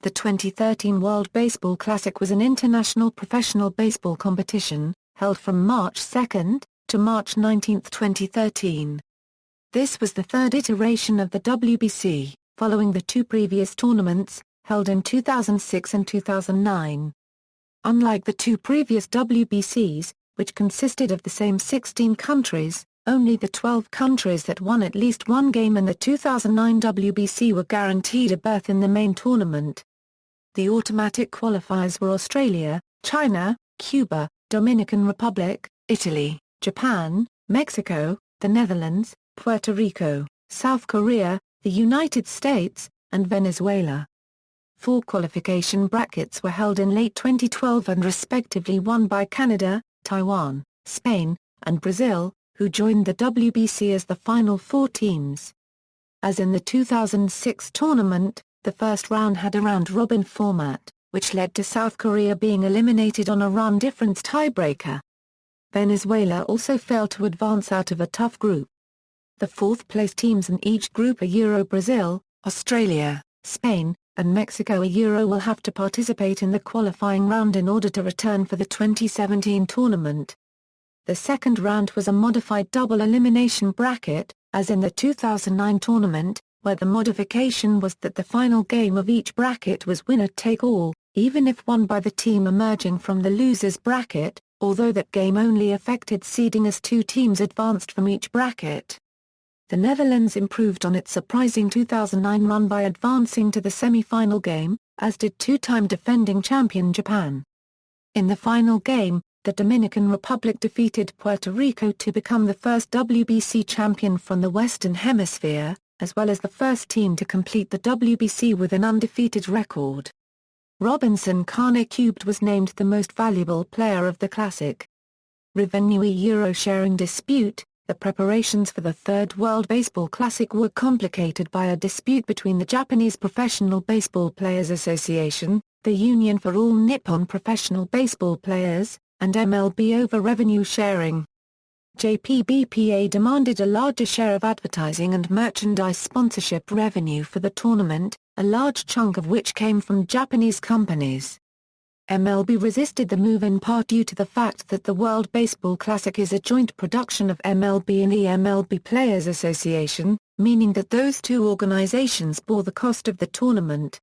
The 2013 World Baseball Classic was an international professional baseball competition, held from March 2 to March 19, 2013. This was the third iteration of the WBC, following the two previous tournaments, held in 2006 and 2009. Unlike the two previous WBCs, which consisted of the same 16 countries, only the 12 countries that won at least one game in the 2009 WBC were guaranteed a berth in the main tournament. The automatic qualifiers were Australia, China, Cuba, Dominican Republic, Italy, Japan, Mexico, the Netherlands, Puerto Rico, South Korea, the United States, and Venezuela. 4 qualification brackets were held in late 2012 and respectively won by Canada, Taiwan, Spain, and Brazil, who joined the WBC as the final 4 teams. As in the 2006 tournament, the first round had a round-robin format, which led to South Korea being eliminated on a run difference tiebreaker. Venezuela also failed to advance out of a tough group. The fourth-place teams in each group Brazil, Australia, Spain, and Mexico will have to participate in the qualifying round in order to return for the 2017 tournament. The second round was a modified double elimination bracket, as in the 2009 tournament, where the modification was that the final game of each bracket was winner-take-all, even if won by the team emerging from the losers bracket, although that game only affected seeding as 2 teams advanced from each bracket. The Netherlands improved on its surprising 2009 run by advancing to the semi-final game, as did 2-time defending champion Japan. In the final game, the Dominican Republic defeated Puerto Rico to become the first WBC champion from the Western Hemisphere, as well as the first team to complete the WBC with an undefeated record. Robinson Cano was named the most valuable player of the Classic. Revenue sharing dispute. The preparations for the third World Baseball Classic were complicated by a dispute between the Japanese Professional Baseball Players Association, the Union for All Nippon Professional Baseball Players, and MLB over revenue sharing. JPBPA demanded a larger share of advertising and merchandise sponsorship revenue for the tournament, a large chunk of which came from Japanese companies. MLB resisted the move in part due to the fact that the World Baseball Classic is a joint production of MLB and the MLB Players Association, meaning that those two organizations bore the cost of the tournament.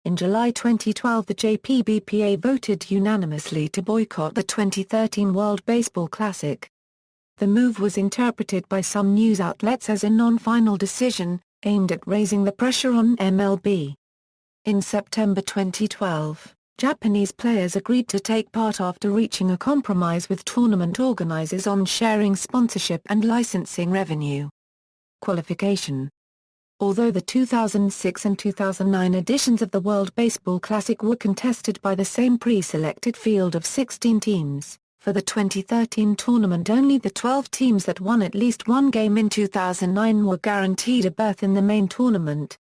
In July 2012 the JPBPA voted unanimously to boycott the 2013 World Baseball Classic. The move was interpreted by some news outlets as a non-final decision, aimed at raising the pressure on MLB. In September 2012, Japanese players agreed to take part after reaching a compromise with tournament organizers on sharing sponsorship and licensing revenue. Qualification. Although the 2006 and 2009 editions of the World Baseball Classic were contested by the same pre-selected field of 16 teams, for the 2013 tournament only the 12 teams that won at least one game in 2009 were guaranteed a berth in the main tournament.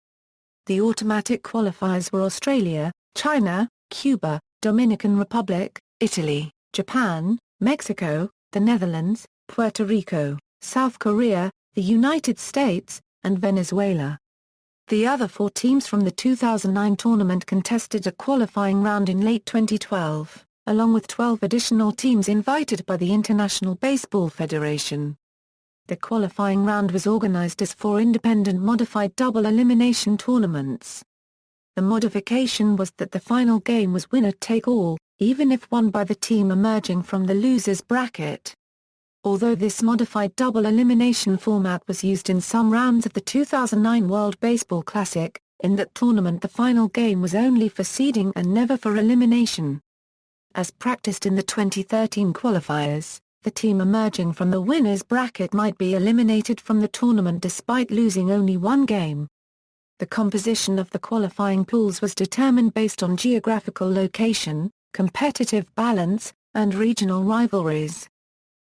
The automatic qualifiers were Australia, China, Cuba, Dominican Republic, Italy, Japan, Mexico, the Netherlands, Puerto Rico, South Korea, the United States, and Venezuela. The other 4 teams from the 2009 tournament contested a qualifying round in late 2012, along with 12 additional teams invited by the International Baseball Federation. The qualifying round was organized as 4 independent modified double elimination tournaments. The modification was that the final game was winner-take-all, even if won by the team emerging from the losers bracket. Although this modified double elimination format was used in some rounds of the 2009 World Baseball Classic, in that tournament the final game was only for seeding and never for elimination. As practiced in the 2013 qualifiers, the team emerging from the winners bracket might be eliminated from the tournament despite losing only one game. The composition of the qualifying pools was determined based on geographical location, competitive balance, and regional rivalries.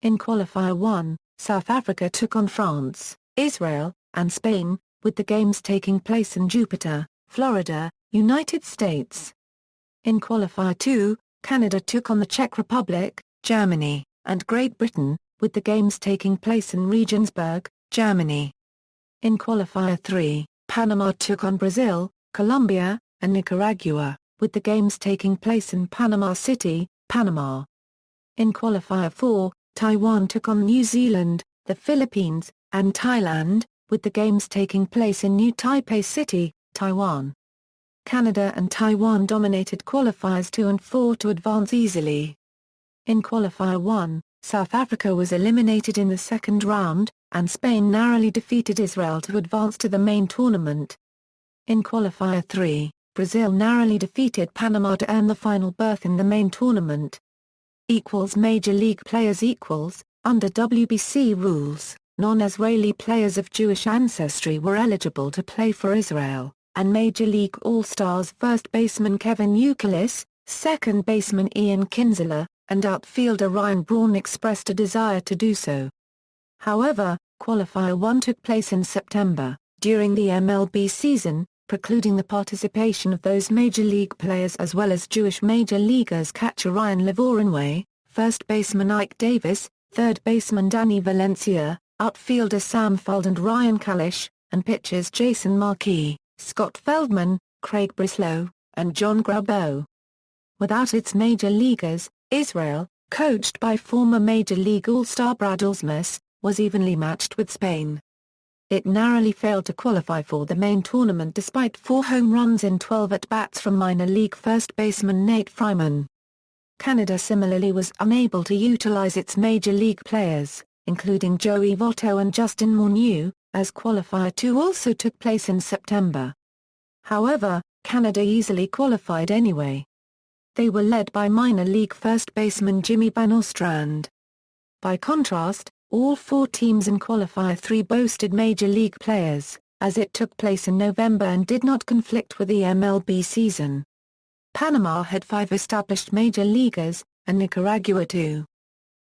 In Qualifier 1, South Africa took on France, Israel, and Spain, with the games taking place in Jupiter, Florida, United States. In Qualifier 2, Canada took on the Czech Republic, Germany, and Great Britain, with the games taking place in Regensburg, Germany. In Qualifier 3, Panama took on Brazil, Colombia, and Nicaragua, with the games taking place in Panama City, Panama. In Qualifier 4, Taiwan took on New Zealand, the Philippines, and Thailand, with the games taking place in New Taipei City, Taiwan. Canada and Taiwan dominated qualifiers 2 and 4 to advance easily. In Qualifier 1, South Africa was eliminated in the second round, and Spain narrowly defeated Israel to advance to the main tournament. In Qualifier 3, Brazil narrowly defeated Panama to earn the final berth in the main tournament. Major league players under WBC rules, non-Israeli players of Jewish ancestry were eligible to play for Israel, and Major League All-Stars first baseman Kevin Youkilis, second baseman Ian Kinsella, and outfielder Ryan Braun expressed a desire to do so. However, Qualifier 1 took place in September, during the MLB season, precluding the participation of those major league players as well as Jewish major leaguers catcher Ryan Lavorinway, first baseman Ike Davis, third baseman Danny Valencia, outfielder Sam Fuld and Ryan Kalish, and pitchers Jason Markey, Scott Feldman, Craig Breslow, and John Grabo. Without its major leaguers, Israel, coached by former Major League All-Star Brad Ausmus, was evenly matched with Spain. It narrowly failed to qualify for the main tournament despite 4 home runs in 12 at-bats from minor league first baseman Nate Fryman. Canada similarly was unable to utilize its major league players, including Joey Votto and Justin Morneau, as Qualifier 2 also took place in September. However, Canada easily qualified anyway. They were led by minor league first baseman Jimmy Van Ostrand. By contrast, all 4 teams in Qualifier 3 boasted major league players, as it took place in November and did not conflict with the MLB season. Panama had 5 established major leaguers, and Nicaragua 2.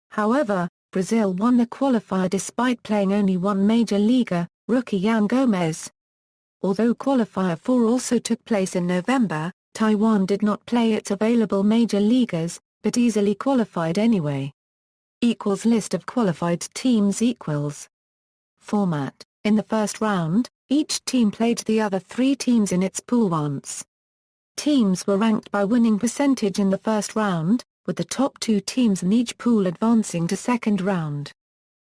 However, Brazil won the qualifier despite playing only 1 major leaguer, rookie Yan Gomez. Although Qualifier 4 also took place in November, Taiwan did not play its available major leaguers, but easily qualified anyway. List of qualified teams Format: in the first round, each team played the other 3 teams in its pool once. Teams were ranked by winning percentage in the first round, with the top 2 teams in each pool advancing to second round.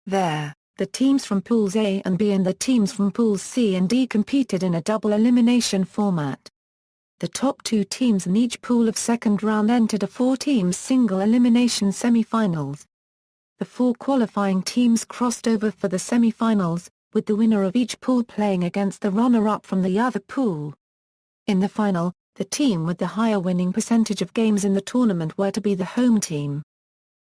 The teams from Pools A and B and the teams from Pools C and D competed in a double elimination format. The top 2 teams in each pool of second round entered a 4-team single elimination semi-finals. The 4 qualifying teams crossed over for the semi-finals, with the winner of each pool playing against the runner-up from the other pool. In the final, the team with the higher winning percentage of games in the tournament were to be the home team.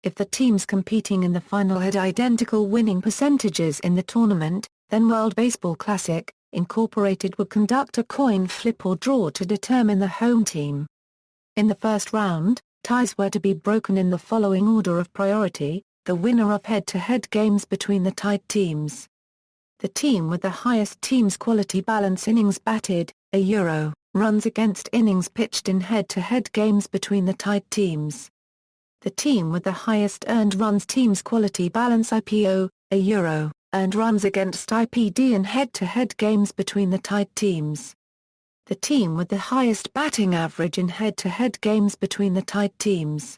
If the teams competing in the final had identical winning percentages in the tournament, then World Baseball Classic, Incorporated would conduct a coin flip or draw to determine the home team. In the first round, ties were to be broken in the following order of priority: the winner of head-to-head games between the tied teams. The team with the highest team's quality balance innings batted, runs against innings pitched in head-to-head games between the tied teams. The team with the highest earned runs team's quality balance IPO, earned runs against IPD in head-to-head games between the tied teams. The team with the highest batting average in head-to-head games between the tied teams.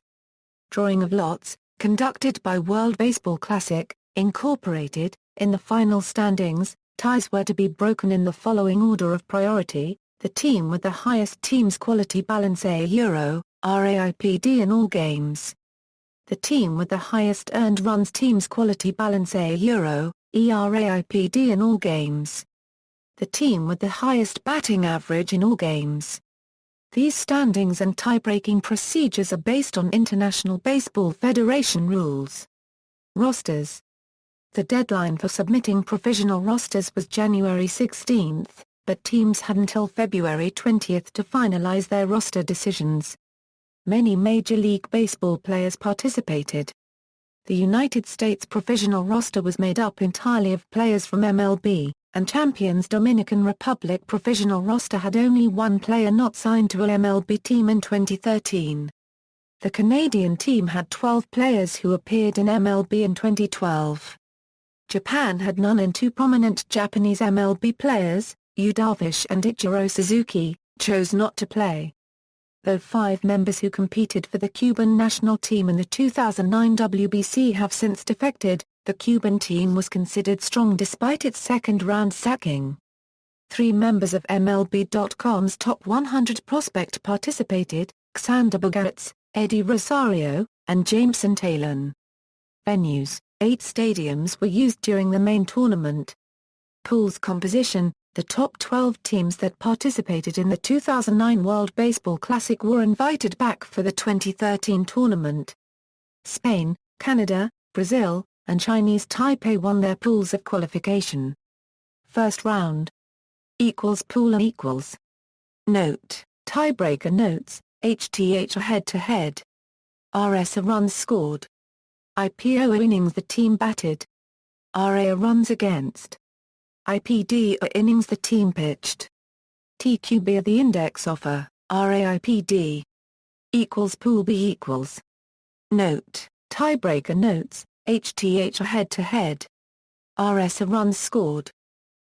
Drawing of lots, conducted by World Baseball Classic, Incorporated. In the final standings, ties were to be broken in the following order of priority: the team with the highest team's quality balance RAIPD in all games. The team with the highest earned runs team's quality balance ERAIPD in all games. The team with the highest batting average in all games. These standings and tie-breaking procedures are based on International Baseball Federation rules. Rosters. The deadline for submitting provisional rosters was January 16, but teams had until February 20 to finalize their roster decisions. Many Major League Baseball players participated. The United States provisional roster was made up entirely of players from MLB, and Champions Dominican Republic provisional roster had only 1 player not signed to an MLB team in 2013. The Canadian team had 12 players who appeared in MLB in 2012. Japan had none and 2 prominent Japanese MLB players, Yu Darvish and Ichiro Suzuki, chose not to play. Though 5 members who competed for the Cuban national team in the 2009 WBC have since defected, the Cuban team was considered strong despite its second-round sacking. 3 members of MLB.com's Top 100 prospect participated: Xander Bogaerts, Eddie Rosario, and Jameson Taylor. Venues: 8 stadiums were used during the main tournament. Pools composition: the top 12 teams that participated in the 2009 World Baseball Classic were invited back for the 2013 tournament. Spain, Canada, Brazil, and Chinese Taipei won their pools of qualification. First round. Pool and equals. Note: tiebreaker notes, HTH are head-to-head. RS are runs scored. IPO are innings the team batted. RA are runs against. IPD are innings the team pitched. TQB are the index offer, RAIPD. Pool B equals. Note: tiebreaker notes, HTH are head-to-head. RS are runs scored.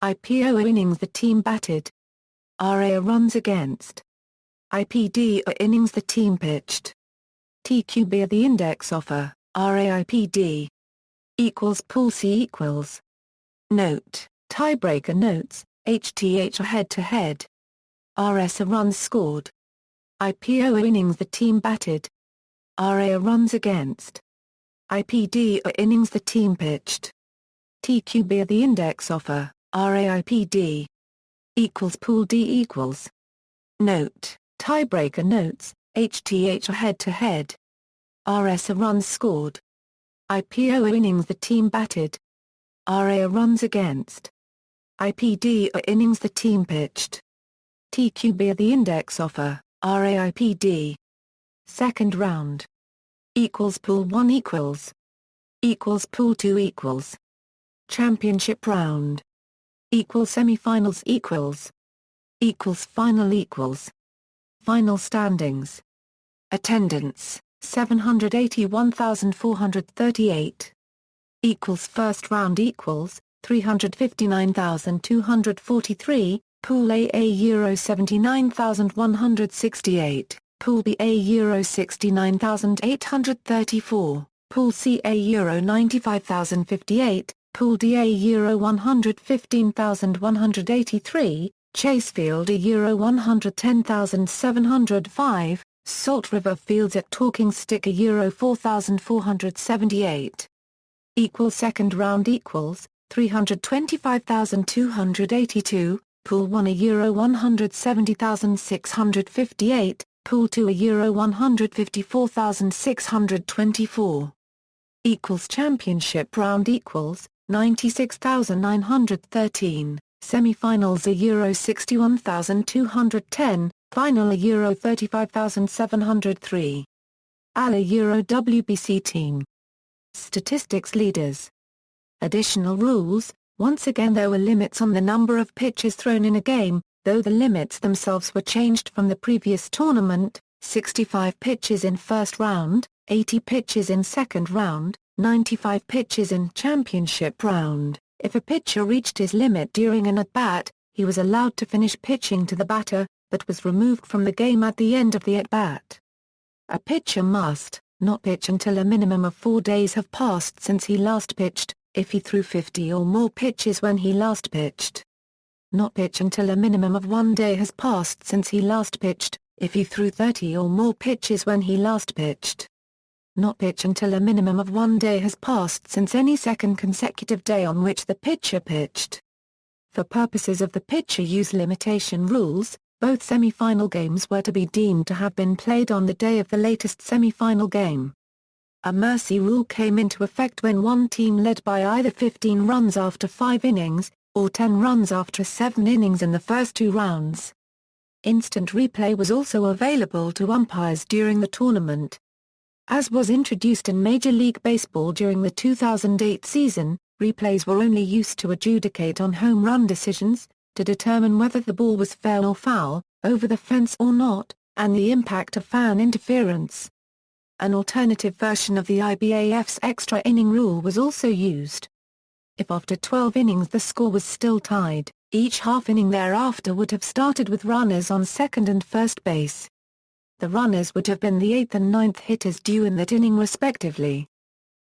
IPO are innings the team batted. RA are runs against. IPD are innings the team pitched. TQB are the index offer, RAIPD. Pool C equals. Note: tiebreaker notes, HTH are head-to-head. RS are runs scored. IPO are innings the team batted. RA are runs against. IPD are innings the team pitched. TQB are the index offer, RAIPD. Pool D equals. Note: tiebreaker notes, HTH are head-to-head. RS are runs scored. IPO are innings the team batted. RA are runs against. IPD are innings the team pitched. TQB are the index offer, RAIPD. Second round. Pool 1 equals. Pool 2 equals. Championship round. Semifinals equals. Final equals. Final standings. Attendance, 781,438. First round equals, 359,243, Pool A Euro 79,168, Pool B Euro 69,834, Pool C Euro 95,058, Pool D Euro 115,183, Chasefield Euro 110,705, Salt River Fields at Talking Stick Euro 4,478. Second round equals, 325,282, Pool 1 Euro 170,658, Pool 2 Euro 154,624. Championship round equals, 96,913, semi-finals Euro 61,210, final Euro 35,703. Euro WBC team. Statistics leaders. Additional rules: once again there were limits on the number of pitches thrown in a game, though the limits themselves were changed from the previous tournament: 65 pitches in first round, 80 pitches in second round, 95 pitches in championship round. If a pitcher reached his limit during an at-bat, he was allowed to finish pitching to the batter, but was removed from the game at the end of the at-bat. A pitcher must not pitch until a minimum of 4 days have passed since he last pitched, if he threw 50 or more pitches when he last pitched. Not pitch until a minimum of 1 day has passed since he last pitched, if he threw 30 or more pitches when he last pitched. Not pitch until a minimum of 1 day has passed since any second consecutive day on which the pitcher pitched. For purposes of the pitcher use limitation rules, both semi-final games were to be deemed to have been played on the day of the latest semi-final game. A mercy rule came into effect when one team led by either 15 runs after 5 innings, or 10 runs after 7 innings in the first 2 rounds. Instant replay was also available to umpires during the tournament. As was introduced in Major League Baseball during the 2008 season, replays were only used to adjudicate on home run decisions, to determine whether the ball was fair or foul, over the fence or not, and the impact of fan interference. An alternative version of the IBAF's extra inning rule was also used. If after 12 innings the score was still tied, Each half-inning thereafter would have started with runners on second and first base. The runners would have been the 8th and 9th hitters due in that inning respectively.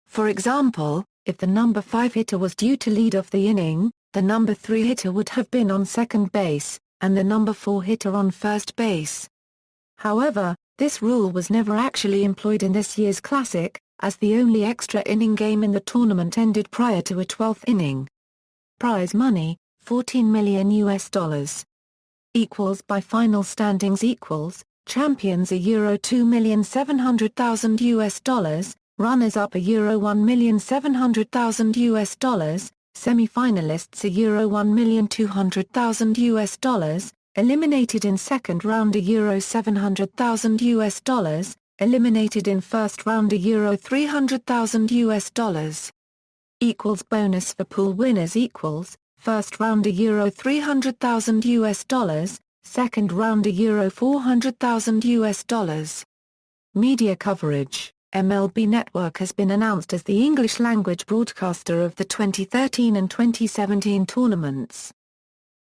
For example, if the number 5 hitter was due to lead off the inning, the number 3 hitter would have been on second base, and the number 4 hitter on first base. However, this rule was never actually employed in this year's Classic, as the only extra inning game in the tournament ended prior to a 12th inning. Prize money, $14 million equals by final standings equals, champions euro $2,700,000, runners-up euro $1,700,000, semi-finalists euro $1,200,000, eliminated in second round euro $700,000, eliminated in first round euro $300,000. Equals bonus for pool winners equals, first round euro $300,000, second round euro $400,000. Media coverage. MLB Network has been announced as the English-language broadcaster of the 2013 and 2017 tournaments.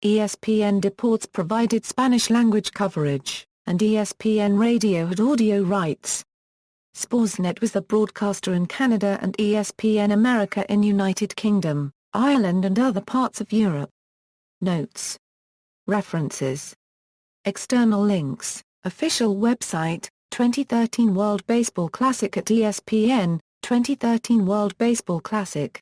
ESPN Deportes provided Spanish-language coverage, and ESPN Radio had audio rights. Sportsnet was the broadcaster in Canada and ESPN America in United Kingdom, Ireland and other parts of Europe. Notes. References. External links, official website, 2013 World Baseball Classic at ESPN, 2013 World Baseball Classic.